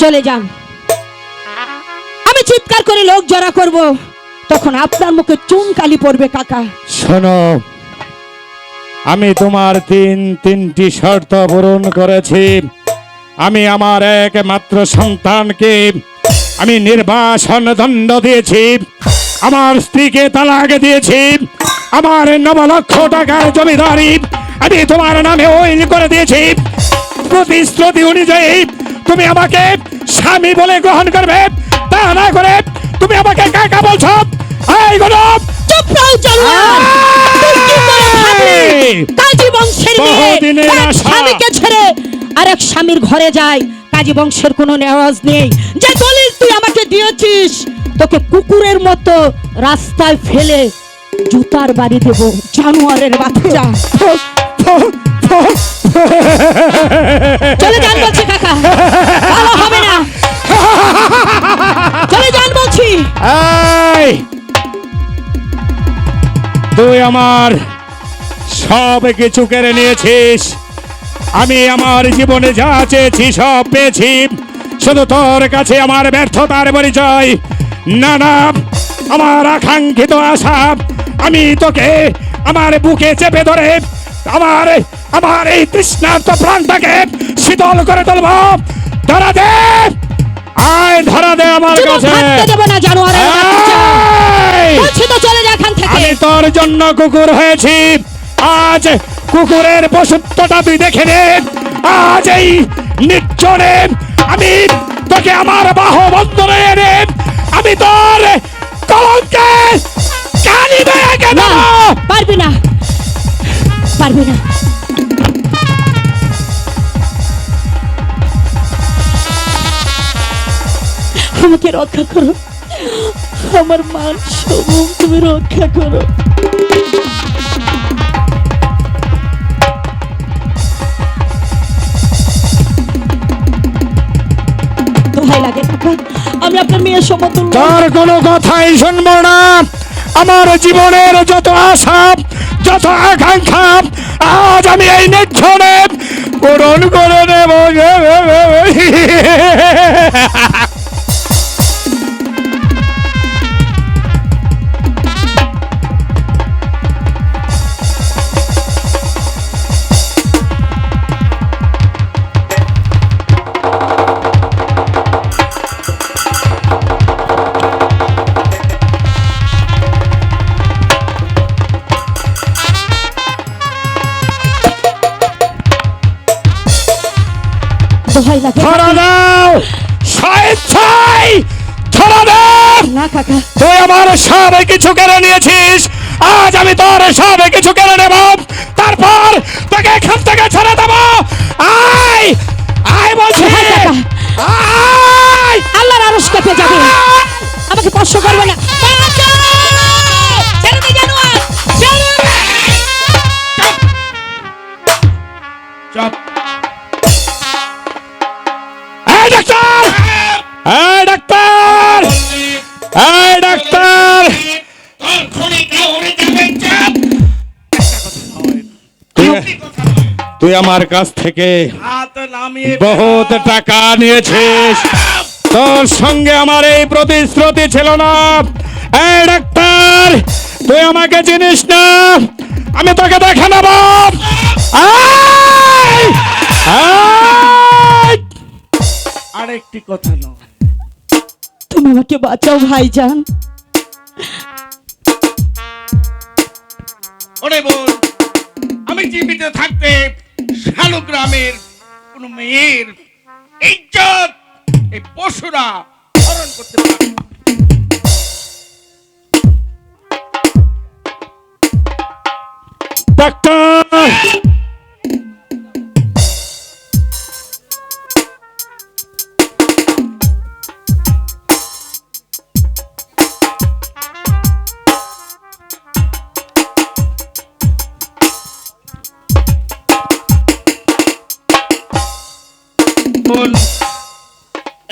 চলে যান। আমি চিৎকার করে লোক জড়া করব, তখন আপনার মুখে চুনকালি পড়বে কাকা। শোনো, আমি তোমার তিনটি শর্ত পূরণ করেছি। আমি আমার একমাত্র সন্তানকে আমি নির্বাসন দণ্ড দিয়েছি, আমার স্ত্রীকে তালাক দিয়েছি, আমার 9 লক্ষ টাকার জমিদারি আমি তোমার নামে উইল করে দিয়েছি। প্রতিশ্রুতি অনুযায়ী তুমি আমাকে স্বামী বলে গ্রহণ করবে, তা না করে তুমি আমাকে কাকা বলছো। এই গরব চুপ রও জানোয়ার, তুই কি করে ভাবলি কাজী বংশের মেয়ে এক স্বামীকে ছেড়ে আরেক স্বামীর ঘরে যায়? কাজী বংশের কোনো নেওয়াজ নেই। যে দলিল তুই আমাকে দিয়েছিস, তোকে কুকুরের মতো রাস্তায় ফেলে জুতার বাড়ি দেব, জানোয়ারের বাচ্চা। চলে যান বলছি কাকা, ভালো হবে না। চলে যান বলছি। এই, তুই আমার সব কিছু কেড়ে নিয়েছিস। আমি আমার জীবনে যা চেয়েছি সব পেয়েছি, শুধু তোর কাছে আমার ব্যর্থতার পরিচয়। না না, আমার আকাঙ্ক্ষিত আশা আমি তোকে আমার বুকে চেপে ধরে আমার এই তৃষ্ণার্ত প্রাণটাকে শীতল করে তুলব। ধরা দে, আয় ধরা দে আমার কাছে। দেব না জানোয়ারের বাচ্চা, বলছি তো চলে যা এখান থেকে। আমি তোর জন্য কুকুর হয়েছি, আজ কুকুরের পশুত্বটা তুই দেখে নে। আজ এই নির্জনে আমি তোকে আমার বাহুবন্ধনে এনে আমি তোর কলঙ্কে কালি মেরে দেব। পারবি না, পারবি না। আমাকে রক্ষা করো, আমার মান সম্মান তুমি রক্ষা করো। দোহাই লাগে কাকা, আমি আপনার মেয়ের সমতুল্য। তার কোনো কথাই শুনবো না। আমার জীবনের যত আশা, যত আকাঙ্ক্ষা আজ আমি এই নির্জনে পূরণ করে দেব। দোহাই লাগে ধরা দাও, স্বেচ্ছায় ধরা দাও। না কাকা, তুই আমার সব কিছু কেড়ে নিয়েছিস, আজ আমি তোর সব কিছু কেড়ে নেব, তারপর তোকে এখান থেকে ছেড়ে দেব। আয় আয় বলছি, আয়। আল্লাহর আরশ কেঁপে যাবে, আমাকে স্পর্শ করবে না। ছেড়ে দে জানোয়ার, ছেড়ে দে। চুপ। এই ডাক্তার, এই ডাক্তার, এই ডাক্তার, তুই আমার কাছ থেকে বহুত টাকা নিয়েছিস, তোর সঙ্গে আমার এই প্রতিশ্রুতি ছিল না। এই ডাক্তার, তুই আমাকে চিনিস না, আমি তোকে দেখে নেব। আরেকটি কথা নয়, তুমি আমাকে বাঁচাও ভাইজান। ওরে বল, আমি জীবিত থাকতে শালগ্রামের কোন মেয়ের ইজ্জত এই পশুরা হরণ করতে পারে? ডাক্তার,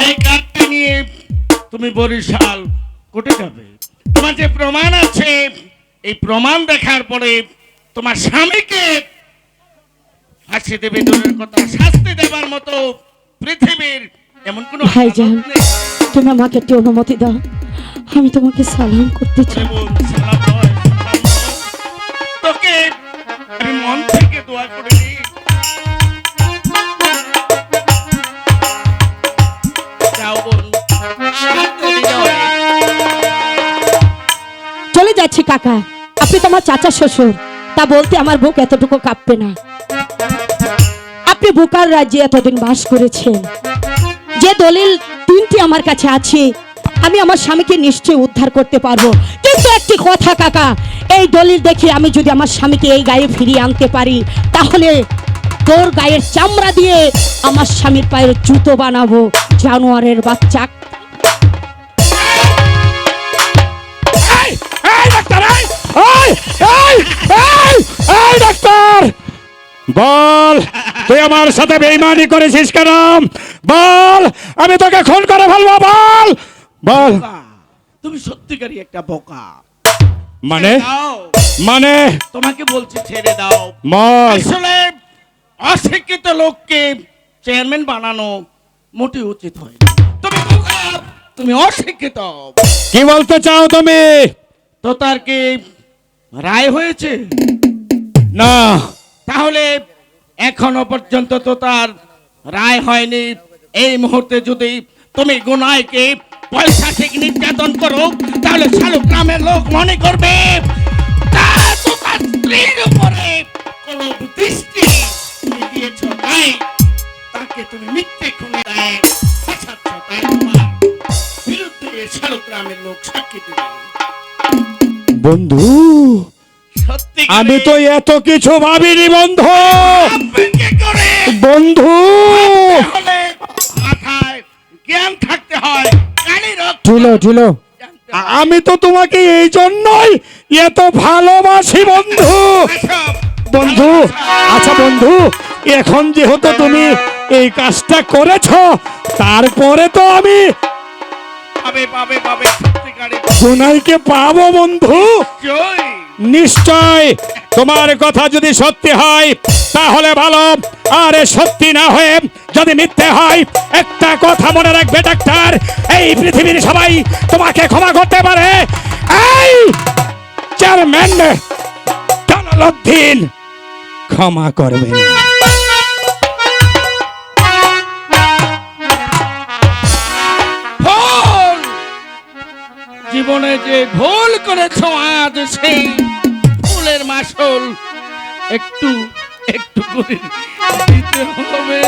এই কার্ডটি নিয়ে তুমি বরিশাল কোর্টে যাবে। তোমার যে প্রমাণ আছে, এই প্রমাণ দেখার পরে তোমার স্বামীকে ফাঁসি দেবে। দূরের কথা, শাস্তি দেবার মতো পৃথিবীর এমন কোনো ভাইজান, আদালত নেই? তুমি আমাকে একটি অনুমতি দাও, আমি তোমাকে সালাম করতে ওরে চাই। বোন, সালাম নয়, সালাম নয়। তোকে আমি মন থেকে দোয়া করিনি। যাও বোন, শান্ত হৃদয়ে। চলে যাচ্ছি কাকা, আপনি তোমার চাচা শ্বশুর, তা বলতে আমার বুক এতটুকু কাঁপবে না। আপনি বুকার রাজ্যে এতদিন বাস করেছেন, যে দলিল 3টি আমার কাছে আছে, আমি আমার স্বামীকে নিশ্চয়ই উদ্ধার করতে পারবো। কিন্তু একটি কথা কাকা, এই দলিল দেখে আমি যদি আমার স্বামীকে এই গায়ে ফিরিয়ে আনতে পারি, তাহলে তোর গায়ের চামড়া দিয়ে আমার স্বামীর পায়ের জুতো বানাবো, জানোয়ারের বাচ্চা। এই, এই ডাক্তার, এই, এই, এই, এই ডাক্তার, বল তুই আমার সাথে বেইমানি করেছিস কেন? বল, আমি তোকে খুন করে ফেলবো, বল বল। বোকা, তুমি সত্যিকারই একটা বোকা। মানে দাও, মানে তোমাকে বলছি ছেড়ে দাও। বল। আসলে অশিক্ষিত লোককে চেয়ারম্যান বানানো মোটে উচিত হয়। তুমি বোকা, তুমি অশিক্ষিত। কি বলতে চাও তুমি? তো তার কি রায় হয়েছে? না, তাহলে এখনো পর্যন্ত তো তার রায় হয়নি। এই মুহূর্তে যদি তুমি গুনাইকে পয়সা ঠিক নির্যাতন করো, তাহলে শালুক গ্রামের লোক মনে করবে তা তো তার স্ত্রীর উপরে কোন দৃষ্টি তুমি দিয়েছ, তাই তাকে তুমি মিথ্যে খুনে দেয় ফাঁসাচ্ছ, তাই তোমার বিরুদ্ধে শালুক গ্রামের লোক সাক্ষী দেবে। বন্ধু, সত্যি আমি তো এত কিছু ভাবিনি বন্ধু। কি করে বন্ধু, হলে মাথায় জ্ঞান থাকতে হয়, গাড়ির ঢিলো ঢিলো, আমি তো তোমাকে এই জন্যই এত ভালোবাসি বন্ধু। বন্ধু, আচ্ছা বন্ধু, এখন যেহেতু তুমি এই কাজটা করেছ, তারপরে তো আমি পাবে পাবে পাবে সত্যিকারে গুনাইকে পাবো বন্ধু। জয়। নিশ্চয়, তোমার কথা যদি সত্যি হয় তাহলে ভালো, আর সত্যি না হয়ে যদি মিথ্যে হয়, একটা কথা মনে রাখবে ডাক্তার, এই পৃথিবীর সবাই তোমাকে ক্ষমা করতে পারে, এই চেয়ারম্যান জালালউদ্দিন ক্ষমা করবে না। ভুল জীবনে যে ভুল করেছ, আজ সেই ভুলের মাসুল একটু একটু করে দিতে হবে।